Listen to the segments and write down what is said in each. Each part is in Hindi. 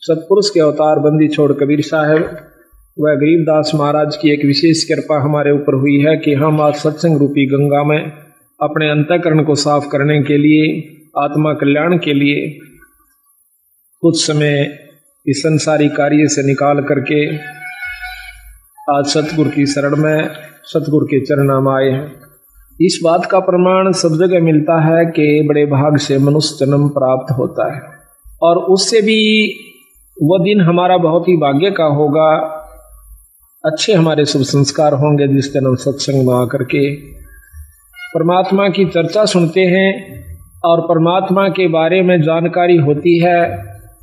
सतपुरुष के अवतार बंदी छोड़ कबीर साहब व गरीबदास महाराज की एक विशेष कृपा हमारे ऊपर हुई है कि हम आज सत्संग रूपी गंगा में अपने अंतःकरण को साफ करने के लिए, आत्मा कल्याण के लिए कुछ समय इस संसारी कार्य से निकाल करके आज सतगुरु की शरण में, सतगुरु के चरणों में आए हैं। इस बात का प्रमाण सब जगह मिलता है कि बड़े भाग से मनुष्य जन्म प्राप्त होता है और उससे भी वह दिन हमारा बहुत ही भाग्य का होगा। अच्छे हमारे शुभ संस्कार होंगे जिस दिन हम सत्संग में आकर के परमात्मा की चर्चा सुनते हैं और परमात्मा के बारे में जानकारी होती है।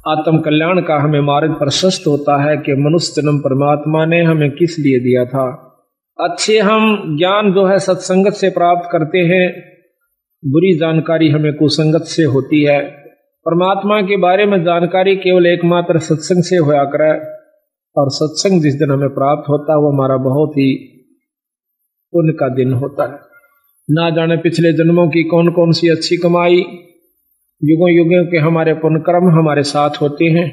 आत्म कल्याण का हमें मार्ग प्रशस्त होता है कि मनुष्य जन्म परमात्मा ने हमें किस लिए दिया था। अच्छे हम ज्ञान जो है सत्संगत से प्राप्त करते हैं, बुरी जानकारी हमें कुसंगत से होती है। परमात्मा के बारे में जानकारी केवल एकमात्र सत्संग से होया करे और सत्संग जिस दिन हमें प्राप्त होता है वो हमारा बहुत ही पुण्य का दिन होता है। ना जाने पिछले जन्मों की कौन कौन सी अच्छी कमाई, युगों युगों के हमारे पुण्य कर्म हमारे साथ होते हैं।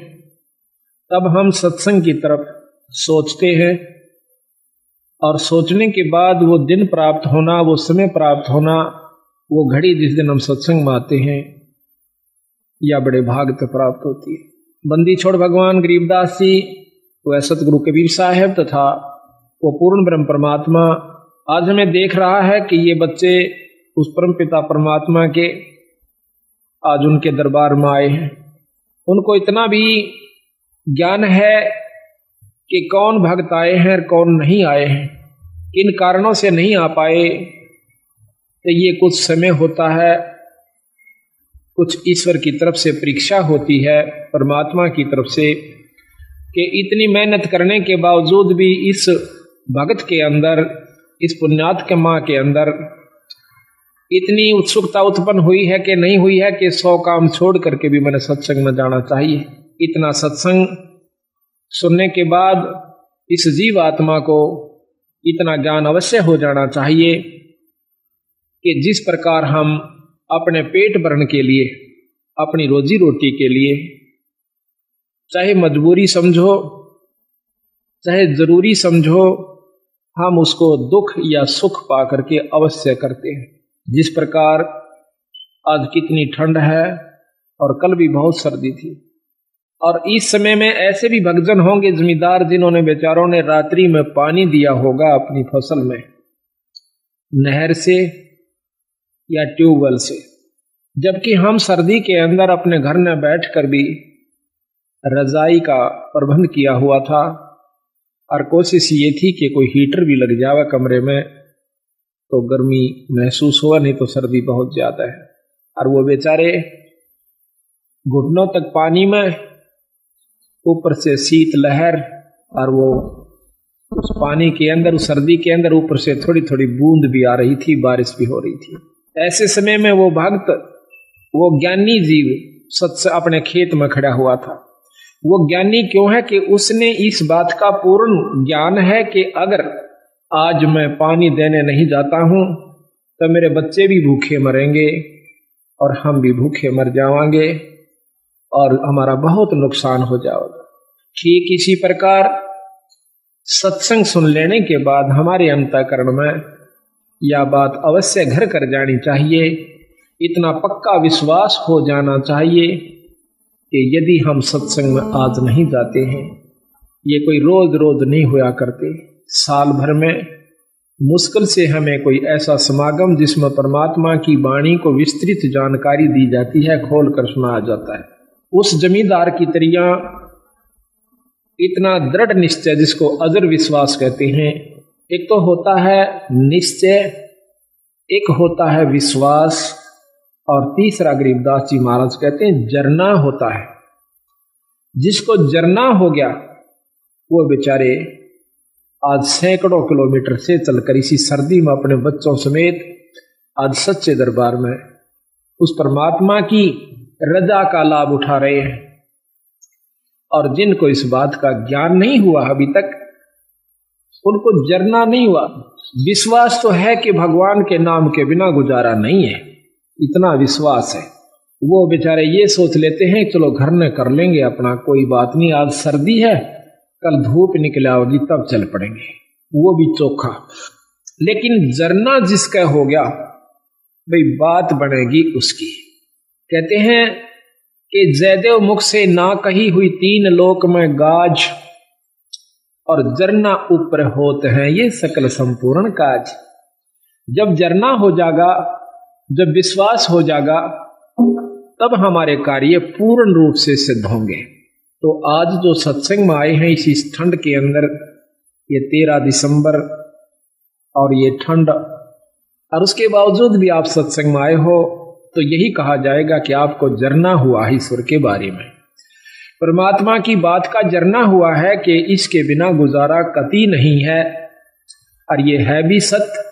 तब हम सत्संग की तरफ सोचते हैं और सोचने के बाद वो दिन प्राप्त होना, वो समय प्राप्त होना, वो घड़ी जिस दिन हम सत्संग में आते हैं या बड़े भाग से प्राप्त होती है। बंदी छोड़ भगवान गरीबदास जी व सतगुरु कबीर साहब तथा वो पूर्ण ब्रह्म परमात्मा आज हमें देख रहा है कि ये बच्चे उस परम पिता परमात्मा के आज उनके दरबार में आए हैं। उनको इतना भी ज्ञान है कि कौन भक्त आए हैं और कौन नहीं आए हैं, किन कारणों से नहीं आ पाए। तो ये कुछ समय होता है, कुछ ईश्वर की तरफ से परीक्षा होती है, परमात्मा की तरफ से, कि इतनी मेहनत करने के बावजूद भी इस भक्त के अंदर, इस पुण्यात्मा के अंदर इतनी उत्सुकता उत्पन्न हुई है कि नहीं हुई है कि 100 काम छोड़ करके भी मैंने सत्संग में जाना चाहिए। इतना सत्संग सुनने के बाद इस जीव आत्मा को इतना ज्ञान अवश्य हो जाना चाहिए कि जिस प्रकार हम अपने पेट भरण के लिए, अपनी रोजी रोटी के लिए, चाहे मजबूरी समझो चाहे जरूरी समझो, हम उसको दुख या सुख पा करके अवश्य करते हैं। जिस प्रकार आज कितनी ठंड है और कल भी बहुत सर्दी थी और इस समय में ऐसे भी भक्तजन होंगे जमींदार जिन्होंने बेचारों ने रात्रि में पानी दिया होगा अपनी फसल में, नहर से या ट्यूबवेल से, जबकि हम सर्दी के अंदर अपने घर में बैठकर भी रजाई का प्रबंध किया हुआ था और कोशिश ये थी कि कोई हीटर भी लग जावे कमरे में तो गर्मी महसूस हुआ, नहीं तो सर्दी बहुत ज्यादा है। और वो बेचारे घुटनों तक पानी में, ऊपर से शीत लहर, और वो उस पानी के अंदर, उस सर्दी के अंदर ऊपर से थोड़ी थोड़ी बूंद भी आ रही थी, बारिश भी हो रही थी। ऐसे समय में वो भक्त, वो ज्ञानी जीव सत्स अपने खेत में खड़ा हुआ था। वो ज्ञानी क्यों है कि उसने इस बात का पूर्ण ज्ञान है कि अगर आज मैं पानी देने नहीं जाता हूं तो मेरे बच्चे भी भूखे मरेंगे और हम भी भूखे मर जाएंगे और हमारा बहुत नुकसान हो जाएगा। ठीक इसी प्रकार सत्संग सुन लेने के बाद हमारे अंतःकरण में यह बात अवश्य घर कर जानी चाहिए। इतना पक्का विश्वास हो जाना चाहिए कि यदि हम सत्संग में आज नहीं जाते हैं, ये कोई रोज रोज नहीं होया करते, साल भर में मुश्किल से हमें कोई ऐसा समागम जिसमें परमात्मा की वाणी को विस्तृत जानकारी दी जाती है, खोल कर सुनाया जाता है। उस जमींदार की तरह इतना दृढ़ निश्चय, जिसको अजर विश्वास कहते हैं, एक तो होता है निश्चय, एक होता है विश्वास, और तीसरा गरीबदास जी महाराज कहते हैं जरना होता है। जिसको जरना हो गया वो बेचारे आज सैकड़ों किलोमीटर से चलकर इसी सर्दी में अपने बच्चों समेत आज सच्चे दरबार में उस परमात्मा की रजा का लाभ उठा रहे हैं। और जिनको इस बात का ज्ञान नहीं हुआ अभी तक, उनको जरना नहीं हुआ। विश्वास तो है कि भगवान के नाम के बिना गुजारा नहीं है, इतना विश्वास है। वो बेचारे ये सोच लेते हैं चलो घर में कर लेंगे अपना, कोई बात नहीं, आज सर्दी है कल धूप निकल आओगी तब चल पड़ेंगे, वो भी चोखा। लेकिन जरना जिसका हो गया भाई बात बनेगी उसकी। कहते हैं कि जयदेव मुख से ना कही हुई तीन लोक में गाज, और जरना ऊपर होते हैं ये सकल संपूर्ण काज। जब जरना हो जाएगा, जब विश्वास हो जाएगा, तब हमारे कार्य पूर्ण रूप से सिद्ध होंगे। तो आज जो सत्संग में आए हैं इस ठंड के अंदर, ये 13 दिसंबर और ये ठंड, और उसके बावजूद भी आप सत्संग में आए हो, तो यही कहा जाएगा कि आपको जरना हुआ है ईश्वर के बारे में, परमात्मा की बात का जरना हुआ है कि इसके बिना गुजारा कतई नहीं है, और ये है भी सत्य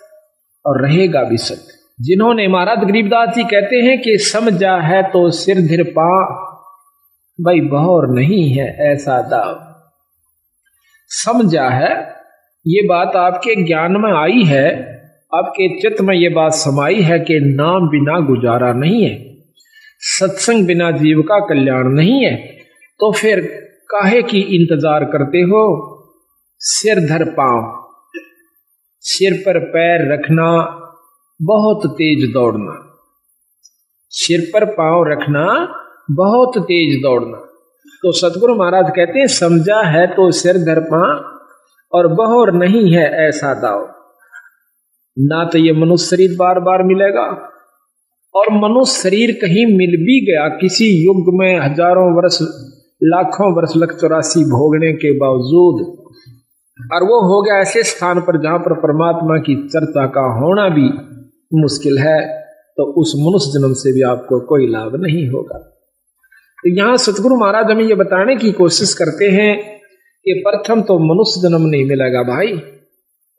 और रहेगा भी सत्य। जिन्होंने, महाराज गरीबदास जी कहते हैं कि समझा है तो सिर धर पा, भाई बहौर नहीं है ऐसा दाव। समझा है, ये बात आपके ज्ञान में आई है, आपके चित्त में ये बात समाई है कि नाम बिना गुजारा नहीं है, सत्संग बिना जीव का कल्याण नहीं है, तो फिर काहे की इंतजार करते हो? सिर धर पांव, सिर पर पैर रखना, बहुत तेज दौड़ना, सिर पर पांव रखना, बहुत तेज दौड़ना। तो सतगुरु महाराज कहते हैं समझा है तो सिर धर पांव, और बहौर नहीं है ऐसा दाव। ना तो ये मनुष्य शरीर बार बार मिलेगा, और मनुष्य शरीर कहीं मिल भी गया किसी युग में हजारों वर्ष लाखों वर्ष लग 84 भोगने के बावजूद, और वो हो गया ऐसे स्थान पर जहां पर परमात्मा की चर्चा का होना भी मुश्किल है, तो उस मनुष्य जन्म से भी आपको कोई लाभ नहीं होगा। तो यहां सतगुरु महाराज हमें ये बताने की कोशिश करते हैं कि प्रथम तो मनुष्य जन्म नहीं मिलेगा भाई,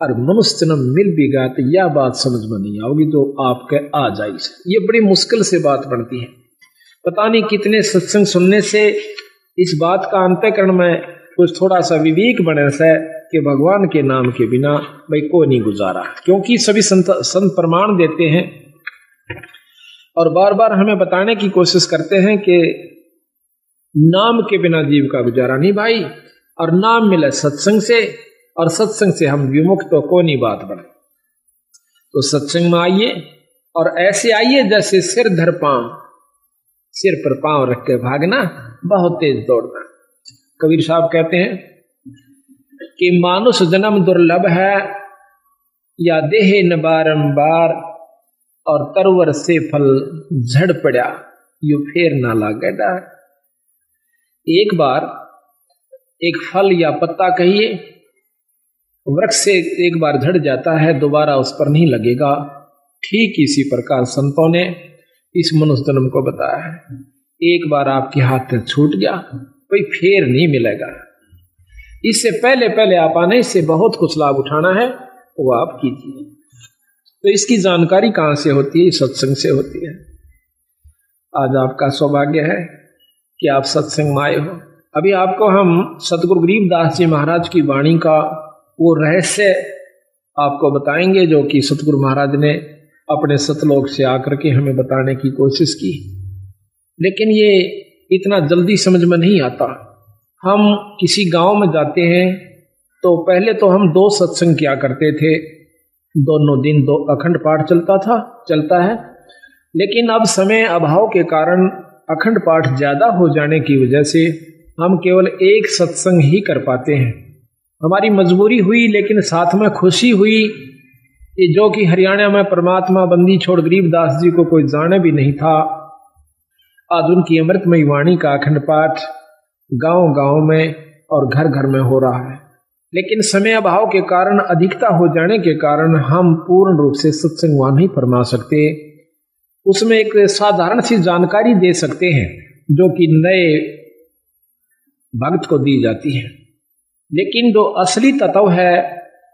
और मनुष्य जन्म मिल भी गया तो यह बात समझ में नहीं आओगी जो आपके आ जाए। ये बड़ी मुश्किल से बात बनती है। पता नहीं कितने सत्संग सुनने से इस बात का अंतःकरण में कुछ थोड़ा सा विवेक बने से कि भगवान के नाम के बिना भाई को नहीं गुजारा, क्योंकि सभी संत प्रमाण देते हैं और बार बार हमें बताने की कोशिश करते हैं कि नाम के बिना जीव का गुजारा नहीं भाई, और नाम मिले सत्संग से, और सत्संग से हम विमुक्त तो को नहीं बात बने। तो सत्संग में आइए, और ऐसे आइए जैसे सिर धर पांव, सिर पर पांव रख के भागना, बहुत तेज दौड़ना। कबीर साहब कहते हैं कि मानुष जन्म दुर्लभ है, या देह न बारंबार, और तरवर से फल झड़ पड़ा, यू फेर ना लागे डार। एक बार एक फल या पत्ता कहिए वृक्ष से एक बार झड़ जाता है, दोबारा उस पर नहीं लगेगा। ठीक इसी प्रकार संतों ने इस मनुष्य जन्म को बताया है, एक बार आपके हाथ से छूट गया कोई फेर नहीं मिलेगा। इससे पहले पहले आप आने से बहुत कुछ लाभ उठाना है, वो आप कीजिए। तो इसकी जानकारी कहां से होती है? सत्संग से होती है। आज आपका सौभाग्य है कि आप सत्संग में आए हो। अभी आपको हम सतगुरु गरीबदास जी महाराज की वाणी का वो रहस्य आपको बताएंगे जो कि सतगुरु महाराज ने अपने सतलोक से आकर के हमें बताने की कोशिश की, लेकिन ये इतना जल्दी समझ में नहीं आता। हम किसी गांव में जाते हैं तो पहले तो हम 2 सत्संग किया करते थे, दोनों दिन 2 अखंड पाठ चलता है, लेकिन अब समय अभाव के कारण अखंड पाठ ज्यादा हो जाने की वजह से हम केवल 1 सत्संग ही कर पाते हैं। हमारी मजबूरी हुई, लेकिन साथ में खुशी हुई कि जो कि हरियाणा में परमात्मा बंदी छोड़ गरीबदास जी को कोई जाने भी नहीं था, आज उनकी अमृतमयी वाणी का अखंड पाठ गांव गांव में और घर घर में हो रहा है। लेकिन समय अभाव के कारण, अधिकता हो जाने के कारण हम पूर्ण रूप से सत्संग वहां नहीं फरमा सकते। उसमें एक साधारण सी जानकारी दे सकते हैं जो कि नए भक्त को दी जाती है, लेकिन जो असली तत्व है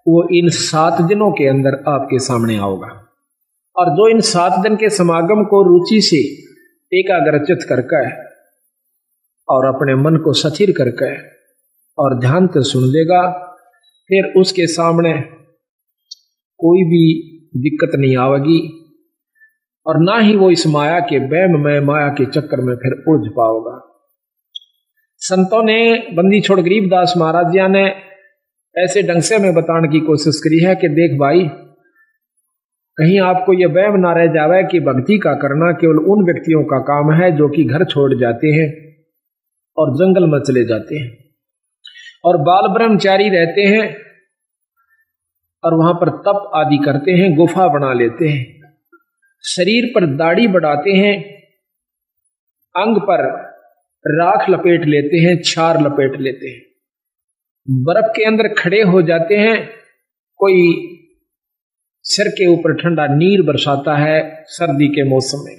वो इन 7 दिनों के अंदर आपके सामने आओगा। और जो इन 7 दिन के समागम को रुचि से एकाग्रचित करके और अपने मन को स्थिर करके और ध्यान से सुन लेगा, फिर उसके सामने कोई भी दिक्कत नहीं आवेगी। और ना ही वो इस माया के वहम में, माया के चक्कर में फिर उलझ पाओगा। संतों ने, बंदी छोड़ गरीबदास महाराज जी ने ऐसे ढंग से हमें बताने की कोशिश करी है कि देख भाई, कहीं आपको यह वहम ना रह जावे कि भक्ति का करना केवल उन व्यक्तियों का काम है जो कि घर छोड़ जाते हैं और जंगल में चले जाते हैं और बाल ब्रह्मचारी रहते हैं और वहां पर तप आदि करते हैं, गुफा बना लेते हैं, शरीर पर दाढ़ी बढ़ाते हैं, अंग पर राख लपेट लेते हैं, छार लपेट लेते हैं, बर्फ के अंदर खड़े हो जाते हैं, कोई सिर के ऊपर ठंडा नीर बरसाता है सर्दी के मौसम में,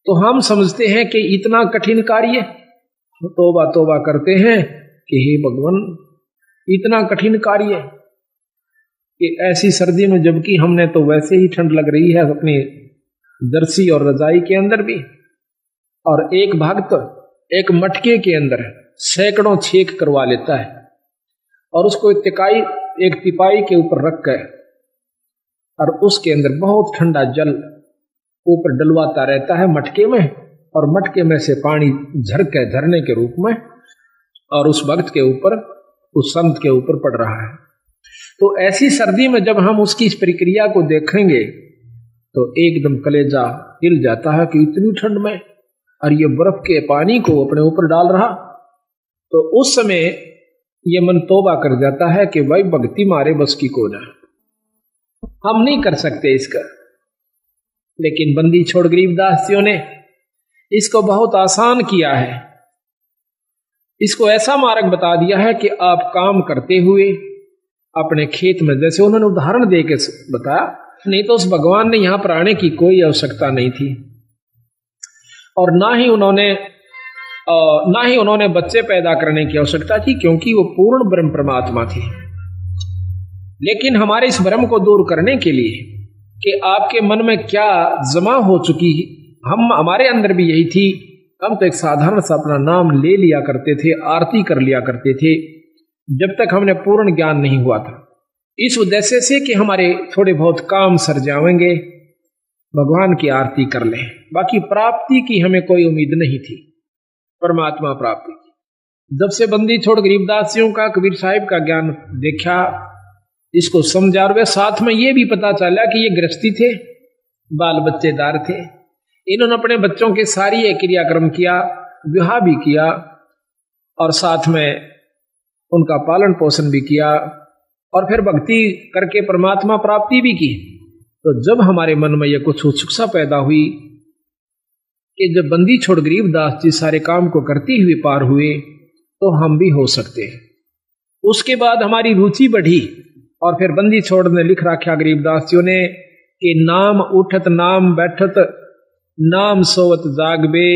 तो हम समझते हैं कि इतना कठिन कार्य, तौबा तौबा करते हैं कि हे भगवान इतना कठिन कार्य कि ऐसी सर्दी में, जबकि हमने तो वैसे ही ठंड लग रही है अपनी जर्सी और रजाई के अंदर भी, और एक भक्त एक मटके के अंदर सैकड़ों छेक करवा लेता है और उसको एक तिपाई के ऊपर रख कर और उसके अंदर बहुत ठंडा जल ऊपर डलवाता रहता है मटके में, और मटके में से पानी झरक के झरने के रूप में और उस भक्त के ऊपर, उस संत के ऊपर पड़ रहा है। तो ऐसी सर्दी में जब हम उसकी इस प्रक्रिया को देखेंगे तो एकदम कलेजा हिल जाता है कि इतनी ठंड में और ये बर्फ के पानी को अपने ऊपर डाल रहा। तो उस समय ये मन तौबा कर जाता है कि भाई भक्ति मारे बस की को ना, हम नहीं कर सकते इसका। लेकिन बंदी छोड़ गरीबदास जियों ने इसको बहुत आसान किया है, इसको ऐसा मार्ग बता दिया है कि आप काम करते हुए अपने खेत में, जैसे उन्होंने उदाहरण दे के बताया, नहीं तो उस भगवान ने यहां पर आने की कोई आवश्यकता नहीं थी और ना ही उन्होंने बच्चे पैदा करने की आवश्यकता थी, क्योंकि वो पूर्ण ब्रह्म परमात्मा थी। लेकिन हमारे इस भ्रम को दूर करने के लिए कि आपके मन में क्या जमा हो चुकी, हमारे अंदर भी यही थी, हम तो एक साधारण सा अपना नाम ले लिया करते थे, आरती कर लिया करते थे जब तक हमने पूर्ण ज्ञान नहीं हुआ था, इस उद्देश्य से कि हमारे थोड़े बहुत काम सर जाएंगे, भगवान की आरती कर लें। बाकी प्राप्ति की हमें कोई उम्मीद नहीं थी, परमात्मा प्राप्ति की। जब से बंदी छोड़ गरीबदासियों का, कबीर साहिब का ज्ञान देखा, इसको समझा, और साथ में ये भी पता चला कि ये गृहस्थी थे, बाल बच्चेदार थे, इन्होंने अपने बच्चों के सारी ये क्रियाक्रम किया, विवाह भी किया और साथ में उनका पालन पोषण भी किया और फिर भक्ति करके परमात्मा प्राप्ति भी की। तो जब हमारे मन में यह कुछ उत्सुकता पैदा हुई कि जब बंदी छोड़ गरीबदास जी सारे काम को करते हुए पार हुए तो हम भी हो सकते हैं। उसके बाद हमारी रुचि बढ़ी और फिर बंदी छोड़ ने लिख रखा गरीबदास जी ने कि नाम उठत नाम बैठत नाम सोवत जागबे,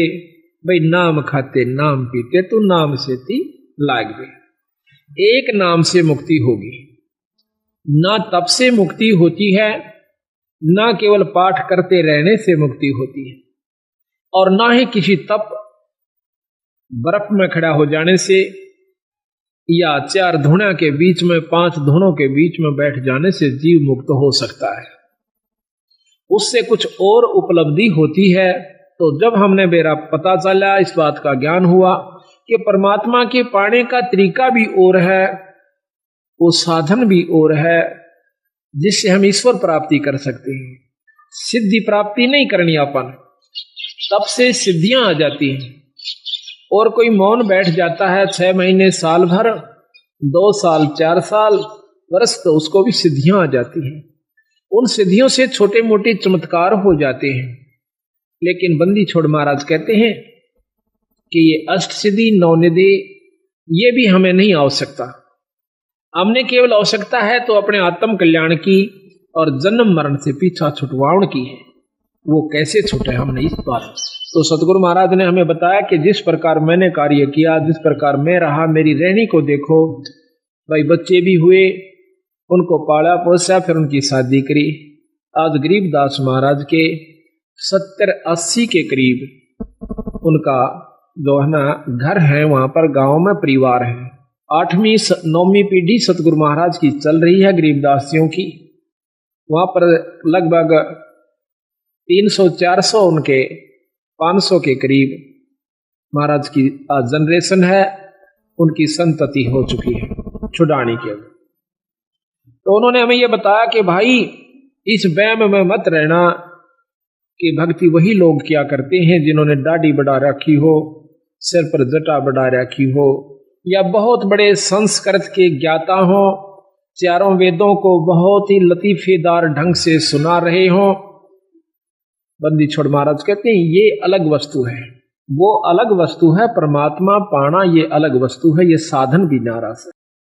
भाई नाम खाते नाम पीते तो नाम से ती लागबे। एक नाम से मुक्ति होगी, ना तप से मुक्ति होती है, ना केवल पाठ करते रहने से मुक्ति होती है, और ना ही किसी तप बर्फ में खड़ा हो जाने से या 4 धुना के बीच में 5 धुनों के बीच में बैठ जाने से जीव मुक्त हो सकता है। उससे कुछ और उपलब्धि होती है। तो जब हमने मेरा पता चला, इस बात का ज्ञान हुआ कि परमात्मा के पाने का तरीका भी और है, वो साधन भी और है, जिससे हम ईश्वर प्राप्ति कर सकते हैं। सिद्धि प्राप्ति नहीं करनी अपन, तब से सिद्धियां आ जाती हैं। और कोई मौन बैठ जाता है 6 महीने, साल भर, 2 साल, 4 साल, वर्ष, तो उसको भी सिद्धियां आ जाती हैं। उन सिद्धियों से छोटे मोटे चमत्कार हो जाते हैं। लेकिन बंदी छोड़ महाराज कहते हैं कि ये अष्ट सिद्धि, 9 निधि, ये भी हमें नहीं आवश्यकता। हमने केवल आवश्यकता है तो अपने आत्म कल्याण की और जन्म मरण से पीछा छुटवाउण की है। वो कैसे छूटे हमने इस बात, तो सतगुरु महाराज ने हमें बताया कि जिस प्रकार मैंने कार्य किया, जिस प्रकार मैं रहा, मेरी रहनी को देखो भाई। बच्चे भी हुए, उनको पाला पोसा, फिर उनकी शादी करी। आज गरीबदास महाराज के 70-80 के करीब उनका जो है ना घर है, वहां पर गांव में परिवार है। 8वीं 9वीं पीढ़ी सतगुरु महाराज की चल रही है गरीबदासियों की। वहां पर लगभग 300-400 उनके 500 के करीब महाराज की जनरेशन है, उनकी संतति हो चुकी है छुड़ाने के। तो उन्होंने हमें यह बताया कि भाई इस वहम में मत रहना कि भक्ति वही लोग किया करते हैं जिन्होंने दाढ़ी बढ़ा रखी हो, सिर पर जटा बढ़ा रखी हो, या बहुत बड़े संस्कृत के ज्ञाता हो, चारों वेदों को बहुत ही लतीफेदार ढंग से सुना रहे हो। बंदी छोड़ महाराज कहते हैं ये अलग वस्तु है, वो अलग वस्तु है। परमात्मा पाना ये अलग वस्तु है, ये साधन भी नाराज है।